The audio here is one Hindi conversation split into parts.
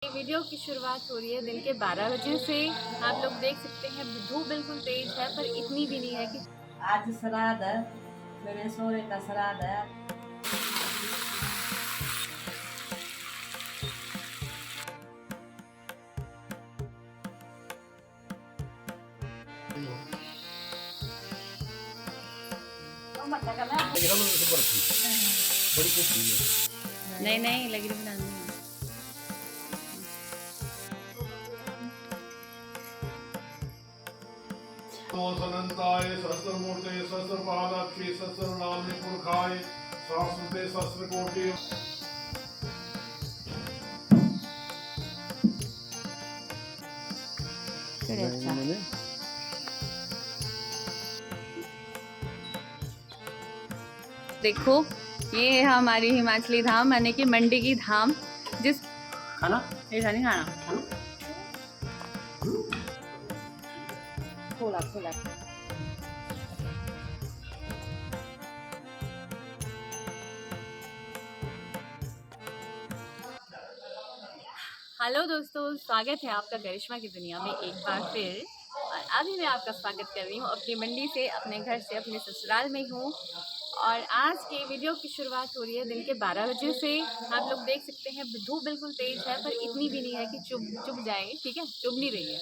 वीडियो की शुरुआत हो रही है दिन के 12 बजे से। आप लोग देख सकते हैं धूप बिल्कुल तेज है पर इतनी भी नहीं है कि आज श्राद्ध है, मेरे सोरे का श्राद्ध है। नहीं नहीं लगी बनानी है। अनंताय सहस्रमूर्ते सहस्रपादाक्षी सहस्रनाम पुरखाय सहस्रते सहस्रकोटि। अच्छा देखो ये है हमारी हिमाचली धाम यानी कि मंडी की धाम। जिस खाना ऐसा नहीं खाना थोड़ा थोड़ा। हेलो दोस्तों, स्वागत है आपका करिश्मा की दुनिया में एक बार फिर। और अभी मैं आपका स्वागत कर रही हूँ अपनी मंडी से, अपने घर से, अपने ससुराल में हूँ। और आज की वीडियो की शुरुआत हो रही है दिन के 12 बजे से। आप लोग देख सकते हैं धूप बिल्कुल तेज है पर इतनी भी नहीं है कि चुभ जाएगी, ठीक है, चुभ नहीं रही है।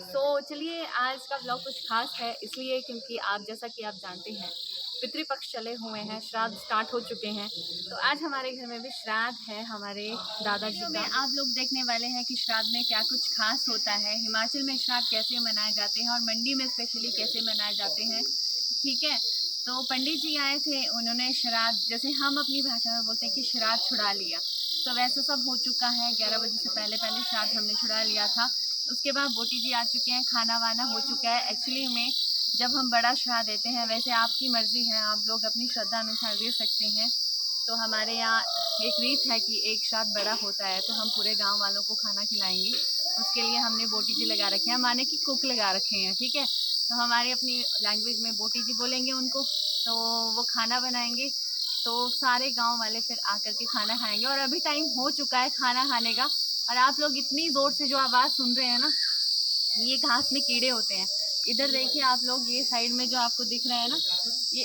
तो चलिए आज का ब्लॉग कुछ खास है इसलिए क्योंकि जैसा कि आप जानते हैं पितृपक्ष चले हुए हैं, श्राद्ध स्टार्ट हो चुके हैं। तो आज हमारे घर में भी श्राद्ध है हमारे दादाजी का। आप लोग देखने वाले हैं कि श्राद्ध में क्या कुछ खास होता है, हिमाचल में श्राद्ध कैसे मनाए जाते हैं और मंडी में स्पेशली कैसे मनाए जाते हैं, ठीक है। तो पंडित जी आए थे, उन्होंने श्राद्ध, जैसे हम अपनी भाषा में बोलते हैं कि श्राद्ध छुड़ा लिया, तो वैसे सब हो चुका है। 11 बजे से पहले श्राद्ध हमने छुड़ा लिया था। उसके बाद बोटी जी आ चुके हैं, खाना वाना हो चुका है। एक्चुअली में जब हम बड़ा श्राद्ध देते हैं, वैसे आपकी मर्ज़ी है, आप लोग अपनी श्रद्धा अनुसार दे सकते हैं। तो हमारे यहाँ एक रीत है कि एक श्राद्ध बड़ा होता है तो हम पूरे गांव वालों को खाना खिलाएंगे। उसके लिए हमने बोटी जी लगा रखे हैं, माने कि कुक लगा रखे हैं, ठीक है। तो हमारी अपनी लैंग्वेज में बोटी जी बोलेंगे उनको, तो वो खाना बनाएंगे। तो सारे गांव वाले फिर आकर के खाना खाएंगे। और अभी टाइम हो चुका है खाना खाने का। और आप लोग इतनी ज़ोर से जो आवाज़ सुन रहे हैं ना, ये घास में कीड़े होते हैं। इधर देखिए आप लोग, ये साइड में जो आपको दिख रहा है ना, ये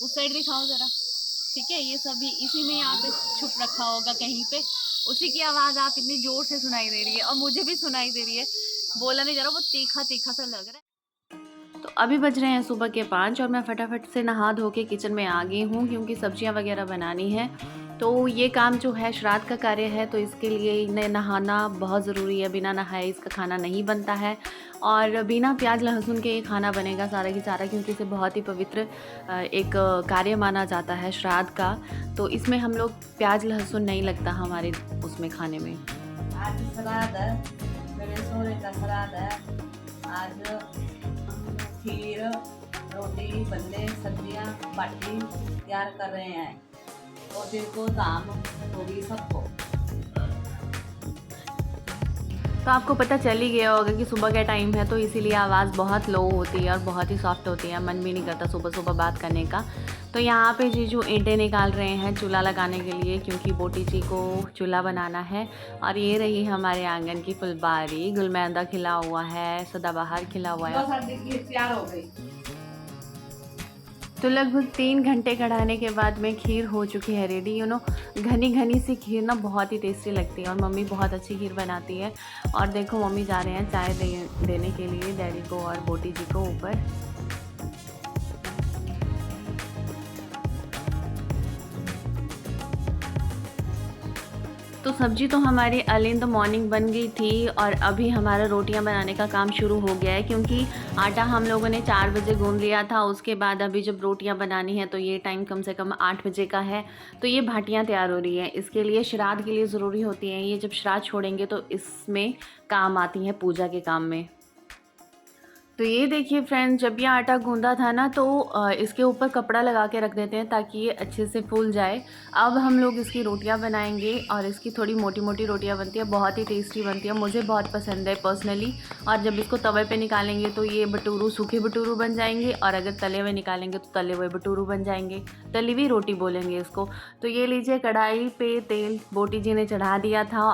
उस साइड दिखाओ ज़रा, ठीक है। ये सभी इसी में यहाँ पे छुप रखा होगा कहीं पे, उसी की आवाज़ आप इतनी ज़ोर से सुनाई दे रही है और मुझे भी सुनाई दे रही है। बोला नहीं जा रहा, वो तीखा तीखा सा लग रहा है। तो अभी बज रहे हैं सुबह के 5 और मैं फटाफट से नहा धो के किचन में आ गई हूँ क्योंकि सब्जियाँ वगैरह बनानी है। तो ये काम जो है श्राद्ध का कार्य है, तो इसके लिए नहाना बहुत ज़रूरी है। बिना नहाए इसका खाना नहीं बनता है और बिना प्याज लहसुन के ये खाना बनेगा सारा की सारा, क्योंकि इसे बहुत ही पवित्र एक कार्य माना जाता है श्राद्ध का। तो इसमें हम लोग प्याज लहसुन नहीं लगता हमारे उसमें खाने में। आज श्राद्ध है, मेरे सोरे का श्राद्ध है। आज खीर, रोटी, बल्ले, सब्जियां, बाटी तैयार कर रहे हैं और दिल को धाम होगी सबको। तो आपको पता चल ही गया होगा कि सुबह का टाइम है, तो इसीलिए आवाज़ बहुत लो होती है और बहुत ही सॉफ्ट होती है, मन भी नहीं करता सुबह सुबह बात करने का। तो यहाँ पे जीजू ईंटें निकाल रहे हैं चूल्हा लगाने के लिए, क्योंकि बोटी जी को चूल्हा बनाना है। और ये रही हमारे आंगन की फुलबारी, गुलमेंदा खिला हुआ है, सदाबहार खिला हुआ है। तैयार हो गई। तो लगभग 3 घंटे कढ़ाने के बाद में खीर हो चुकी है रेडी। घनी घनी सी खीर ना बहुत ही टेस्टी लगती है और मम्मी बहुत अच्छी खीर बनाती है। और देखो मम्मी जा रहे हैं चाय देने के लिए डैडी को और बोटी जी को ऊपर। तो सब्जी तो हमारी अर्ली इन द मॉर्निंग बन गई थी और अभी हमारा रोटियां बनाने का काम शुरू हो गया है, क्योंकि आटा हम लोगों ने 4 बजे गूंद लिया था। उसके बाद अभी जब रोटियां बनानी है तो ये टाइम कम से कम 8 बजे का है। तो ये भाटियां तैयार हो रही हैं, इसके लिए श्राद्ध के लिए ज़रूरी होती हैं। ये जब श्राद्ध छोड़ेंगे तो इसमें काम आती हैं पूजा के काम में। तो ये देखिए फ्रेंड्स, जब ये आटा गूंदा था ना तो इसके ऊपर कपड़ा लगा के रख देते हैं ताकि ये अच्छे से फूल जाए। अब हम लोग इसकी रोटियां बनाएंगे और इसकी थोड़ी मोटी मोटी रोटियां बनती है, बहुत ही टेस्टी बनती है, मुझे बहुत पसंद है पर्सनली। और जब इसको तवे पे निकालेंगे तो ये भटूरू, सूखे भटूरू बन जाएंगे, और अगर तले हुए निकालेंगे तो तले हुए भटूरू बन जाएंगे, तली हुई रोटी बोलेंगे इसको। तो ये लीजिए, कढ़ाई पे तेल बोटी जी ने चढ़ा दिया था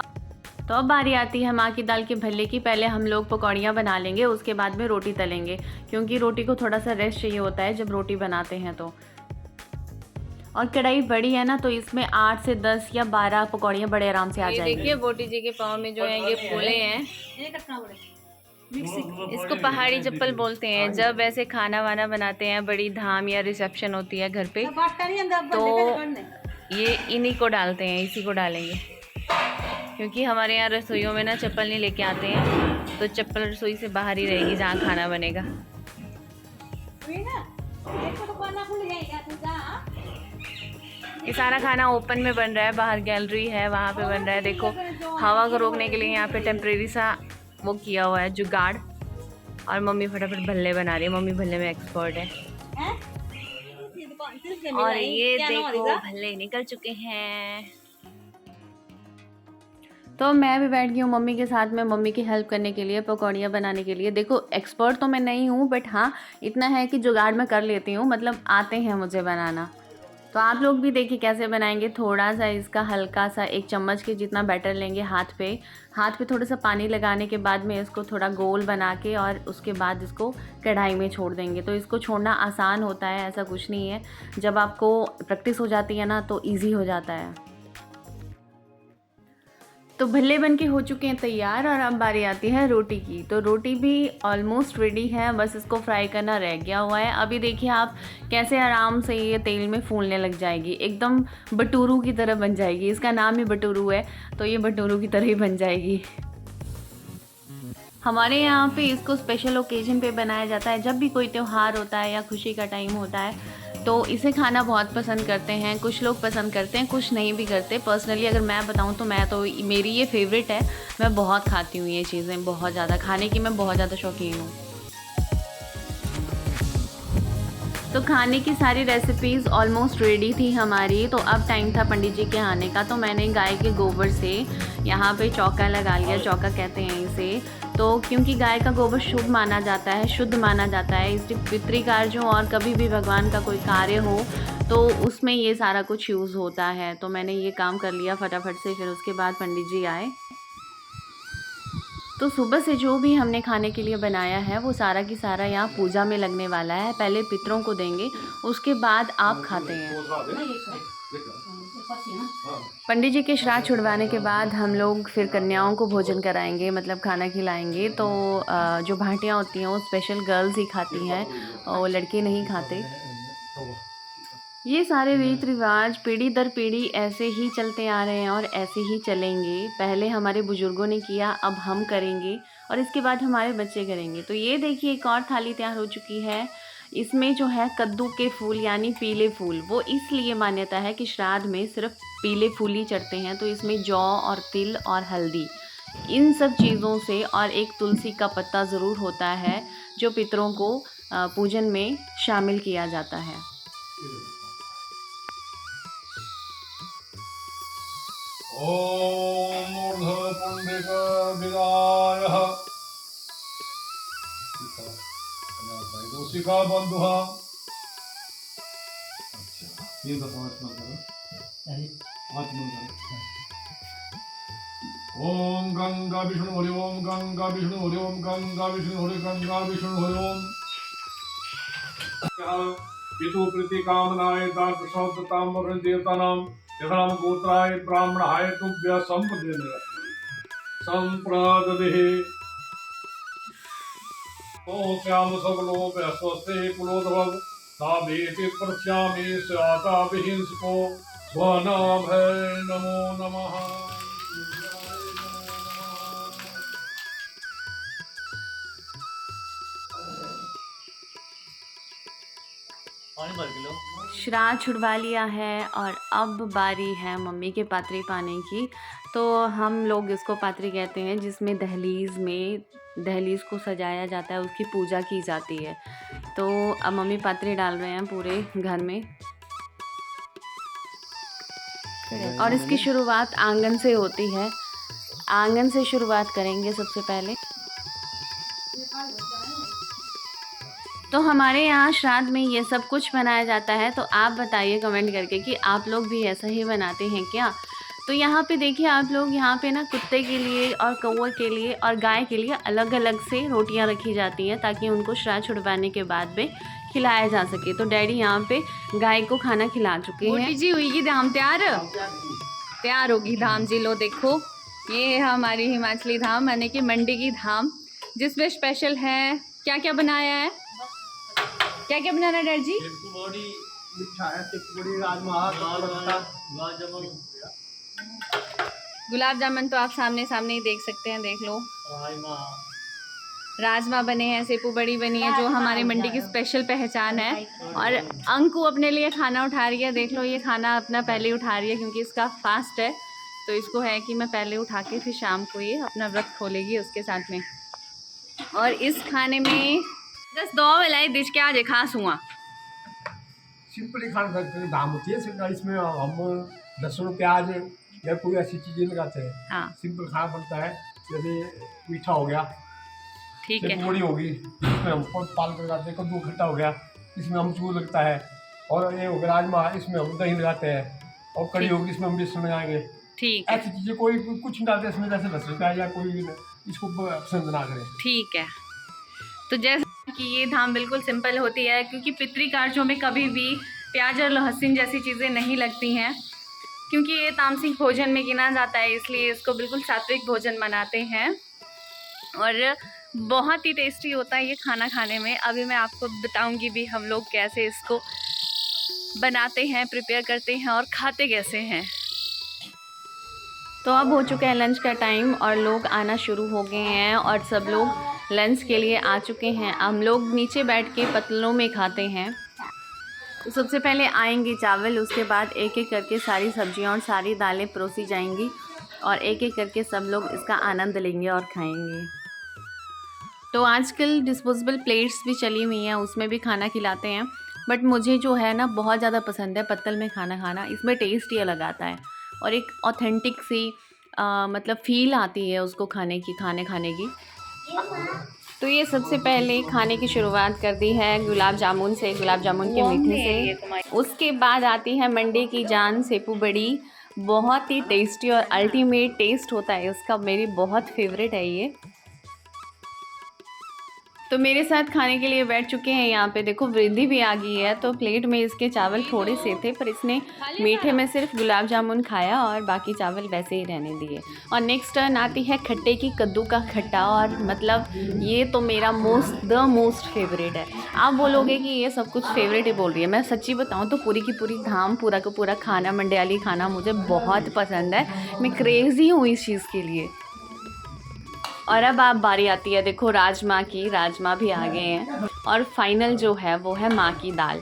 तो अब बारी आती है माँ की दाल के भल्ले की। पहले हम लोग पकौड़ियाँ बना लेंगे, उसके बाद में रोटी तलेंगे, क्योंकि रोटी को थोड़ा सा रेस्ट चाहिए होता है जब रोटी बनाते हैं तो। और कढ़ाई बड़ी है ना, तो इसमें 8 से 10 या 12 पकौड़ियाँ बड़े आराम से आ जाएंगी। देखिए बोटी जी के पाँव में जो है ये फूले हैं, इसको पहाड़ी चप्पल बोलते हैं। जब ऐसे खाना वाना बनाते हैं, बड़ी धाम या रिसेप्शन होती है घर पे, तो ये इन्हीं को डालते हैं, इसी को डालेंगे। क्योंकि हमारे यहाँ रसोइयों में ना चप्पल नहीं लेके आते हैं, तो चप्पल रसोई से बाहर ही रहेगी जहाँ खाना बनेगा। ये सारा खाना ओपन में बन रहा है, बाहर गैलरी है वहाँ पे बन रहा है। देखो हवा को रोकने के लिए यहाँ पे टेम्परेरी सा वो किया हुआ है जुगाड़। और मम्मी फटाफट भल्ले बना रही है, मम्मी भल्ले में एक्सपर्ट है। और ये देखो भल्ले निकल चुके हैं। तो मैं भी बैठ गई हूँ मम्मी के साथ में, मम्मी की हेल्प करने के लिए, पकौड़ियाँ बनाने के लिए। देखो एक्सपर्ट तो मैं नहीं हूँ, बट हाँ इतना है कि जुगाड़ में कर लेती हूँ, मतलब आते हैं मुझे बनाना। तो आप लोग भी देखिए कैसे बनाएंगे। थोड़ा सा इसका हल्का सा 1 चम्मच के जितना बैटर लेंगे, हाथ पे थोड़ा सा पानी लगाने के बाद में इसको थोड़ा गोल बना के और उसके बाद इसको कढ़ाई में छोड़ देंगे। तो इसको छोड़ना आसान होता है, ऐसा कुछ नहीं है। जब आपको प्रैक्टिस हो जाती है ना तो ईजी हो जाता है। तो भल्ले बन के हो चुके हैं तैयार, और अब बारी आती है रोटी की। तो रोटी भी ऑलमोस्ट रेडी है, बस इसको फ्राई करना रह गया हुआ है। अभी देखिए आप कैसे आराम से ये तेल में फूलने लग जाएगी, एकदम भटूरू की तरह बन जाएगी। इसका नाम ही भटूरू है, तो ये भटूरू की तरह ही बन जाएगी। हमारे यहाँ पे इसको स्पेशल ओकेजन पे बनाया जाता है, जब भी कोई त्यौहार होता है या खुशी का टाइम होता है, तो इसे खाना बहुत पसंद करते हैं। कुछ लोग पसंद करते हैं, कुछ नहीं भी करते। पर्सनली अगर मैं बताऊं तो मेरी ये फेवरेट है, मैं बहुत खाती हूँ ये चीज़ें, बहुत ज़्यादा खाने की मैं बहुत ज़्यादा शौकीन हूँ। तो खाने की सारी रेसिपीज़ ऑलमोस्ट रेडी थी हमारी। तो अब टाइम था पंडित जी के आने का। तो मैंने गाय के गोबर से यहाँ पे चौका लगा लिया, चौका कहते हैं इसे। तो क्योंकि गाय का गोबर शुभ माना जाता है, शुद्ध माना जाता है, इसलिए पितृकार्यों और कभी भी भगवान का कोई कार्य हो तो उसमें ये सारा कुछ यूज़ होता है। तो मैंने ये काम कर लिया फटाफट से। फिर उसके बाद पंडित जी आए। तो सुबह से जो भी हमने खाने के लिए बनाया है वो सारा की सारा यहाँ पूजा में लगने वाला है। पहले पितरों को देंगे, उसके बाद आप खाते हैं। पंडित जी के श्राद्ध छुड़वाने के बाद हम लोग फिर कन्याओं को भोजन कराएंगे, मतलब खाना खिलाएंगे। तो जो भाटियाँ होती हैं वो स्पेशल गर्ल्स ही खाती हैं और लड़के नहीं खाते। ये सारे रीत रिवाज पीढ़ी दर पीढ़ी ऐसे ही चलते आ रहे हैं और ऐसे ही चलेंगे। पहले हमारे बुजुर्गों ने किया, अब हम करेंगे और इसके बाद हमारे बच्चे करेंगे। तो ये देखिए एक और थाली तैयार हो चुकी है। इसमें जो है कद्दू के फूल यानी पीले फूल, वो इसलिए मान्यता है कि श्राद्ध में सिर्फ पीले फूल ही चढ़ते हैं। तो इसमें जौ और तिल और हल्दी, इन सब चीज़ों से, और एक तुलसी का पत्ता ज़रूर होता है जो पितरों को पूजन में शामिल किया जाता है। ओम ऊर्ध्व पुंडरीक विदायः दोषिका बंधुः। अच्छा ये बताओ इसमें करो ओम गंगा विष्णु हरि ओम, गंगा विष्णु हरि ओम, गंगा विष्णु हरि, गंगा विष्णु हरि ओम। पितु प्रीति कामनाय दार्शौद्धताम देवतानाम यथाम गोत्राय ब्राह्मणाय तुभ्य संप्रदे संप्रददेहि ओस्याम सबलोक स्वस्ते कुलोद्भव ताभेति प्रस्यामि स्याता विहिंसको स्वनाम है नमो नमः। श्राद्ध छुड़वा लिया है और अब बारी है मम्मी के पात्री पाने की। तो हम लोग इसको पात्री कहते हैं, जिसमें दहलीज को सजाया जाता है, उसकी पूजा की जाती है। तो अब मम्मी पात्री डाल रहे हैं पूरे घर में, और इसकी शुरुआत आंगन से होती है। आंगन से शुरुआत करेंगे सबसे पहले। तो हमारे यहाँ श्राद्ध में ये सब कुछ बनाया जाता है। तो आप बताइए कमेंट करके कि आप लोग भी ऐसा ही बनाते हैं क्या। तो यहाँ पे देखिए आप लोग, यहाँ पे ना कुत्ते के लिए और कौवे के लिए और गाय के लिए अलग अलग से रोटियाँ रखी जाती हैं ताकि उनको श्राद्ध छुड़वाने के बाद में खिलाया जा सके। तो डैडी यहाँ पे गाय को खाना खिला चुके हैं। जी हुई धाम तैयार होगी धाम जी। लो देखो, ये है हमारी हिमाचली धाम यानी कि मंडी की धाम, जिसमें स्पेशल है। क्या क्या बनाया है, क्या क्या बनाना है डैड जी? गुलाब जामुन तो आप सामने सामने ही देख सकते हैं, देख लो। राजमा बने हैं, सेपू बड़ी बनी है जो हमारे मंडी की स्पेशल पहचान है। और अंकु अपने लिए खाना उठा रही है, देख लो ये खाना अपना पहले ही उठा रही है क्योंकि इसका फास्ट है। तो इसको है कि मैं पहले उठा के फिर शाम को ये अपना व्रत खोलेगी उसके साथ में। और इस खाने में 10 दो वाला डिश क्या आज खास हुआ सिंपल ही खाना धाम होती है। इसमें हम लहसुन प्याज या कोई ऐसी चीजें लगाते हैं। हाँ सिंपल खाना बनता है, जैसे मीठा हो गया, ठीक है, बड़ी होगी, इसमें हम पालक लगाते हैं, कद्दू खट्टा हो गया, इसमें अमचूर लगता है। और ये हो गया राजमा, इसमें हम दही लगाते हैं। और कड़ी होगी, इसमें हम बेसन लगाएंगे। ठीक है, ऐसी चीजें कोई कुछ नहीं डालते इसमें, जैसे लहसुन प्याज या कोई इसको पसंद ना करे। ठीक है, तो जैसे कि ये धाम बिल्कुल सिंपल होती है क्योंकि पितृ कार्यों में कभी भी प्याज और लहसुन जैसी चीज़ें नहीं लगती हैं, क्योंकि ये तामसिक भोजन में गिना जाता है, इसलिए इसको बिल्कुल सात्विक भोजन मनाते हैं। और बहुत ही टेस्टी होता है ये खाना खाने में। अभी मैं आपको बताऊंगी भी हम लोग कैसे इसको बनाते हैं, प्रिपेयर करते हैं और खाते कैसे हैं। तो अब हो चुका है लंच का टाइम और लोग आना शुरू हो गए हैं और सब लोग लंच के लिए आ चुके हैं। हम लोग नीचे बैठ के पतलों में खाते हैं। तो सबसे पहले आएंगे चावल, उसके बाद एक एक करके सारी सब्जियां और सारी दालें परोसी जाएंगी और एक एक करके सब लोग इसका आनंद लेंगे और खाएंगे। तो आजकल डिस्पोजेबल प्लेट्स भी चली हुई हैं, उसमें भी खाना खिलाते हैं, बट मुझे जो है ना बहुत ज़्यादा पसंद है पत्तल में खाना खाना। इसमें टेस्ट ही अलग आता है और एक ऑथेंटिक सी मतलब फ़ील आती है उसको खाने की। तो ये सबसे पहले खाने की शुरुआत कर दी है गुलाब जामुन से, गुलाब जामुन के मीठे से। उसके बाद आती है मंडी की जान सेपू बड़ी, बहुत ही टेस्टी और अल्टीमेट टेस्ट होता है उसका, मेरी बहुत फेवरेट है ये। तो मेरे साथ खाने के लिए बैठ चुके हैं यहाँ पे, देखो वृद्धि भी आ गई है। तो प्लेट में इसके चावल थोड़े से थे पर इसने मीठे में सिर्फ गुलाब जामुन खाया और बाकी चावल वैसे ही रहने दिए। और नेक्स्ट टर्न आती है खट्टे की, कद्दू का खट्टा, और मतलब ये तो मेरा द मोस्ट फेवरेट है। आप बोलोगे कि ये सब कुछ फेवरेट ही बोल रही है, मैं सच्ची बताऊँ तो पूरी की पूरी धाम, पूरा का पूरा खाना, मंडियाली खाना मुझे बहुत पसंद है। मैं क्रेज़ी हूँ इस चीज़ के लिए। और अब आप बारी आती है देखो राजमा की, राजमा भी आ गए हैं। और फाइनल जो है वो है माँ की दाल।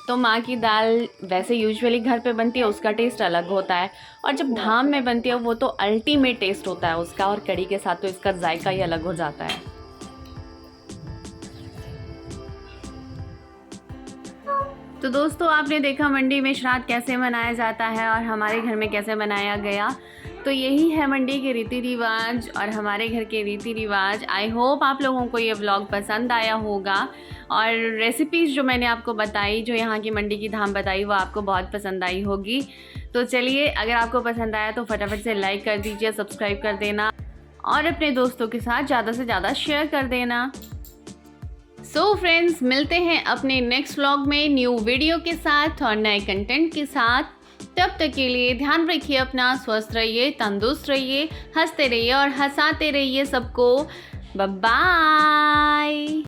तो माँ की दाल वैसे यूजुअली घर पे बनती है, उसका टेस्ट अलग होता है, और जब धाम में बनती है वो तो अल्टीमेट टेस्ट होता है उसका, और कड़ी के साथ तो इसका जायका ही अलग हो जाता है। तो दोस्तों आपने देखा मंडी में श्राद्ध कैसे मनाया जाता है और हमारे घर में कैसे मनाया गया। तो यही है मंडी के रीति रिवाज और हमारे घर के रीति रिवाज। आई होप आप लोगों को ये व्लॉग पसंद आया होगा और रेसिपीज़ जो मैंने आपको बताई, जो यहाँ की मंडी की धाम बताई, वो आपको बहुत पसंद आई होगी। तो चलिए, अगर आपको पसंद आया तो फटाफट से लाइक कर दीजिए, सब्सक्राइब कर देना और अपने दोस्तों के साथ ज़्यादा से ज़्यादा शेयर कर देना। सो फ्रेंड्स, मिलते हैं अपने नेक्स्ट व्लॉग में न्यू वीडियो के साथ और नए कंटेंट के साथ। तब तक के लिए ध्यान रखिए अपना, स्वस्थ रहिए, तंदुरुस्त रहिए, हंसते रहिए और हंसाते रहिए सबको। Bye bye.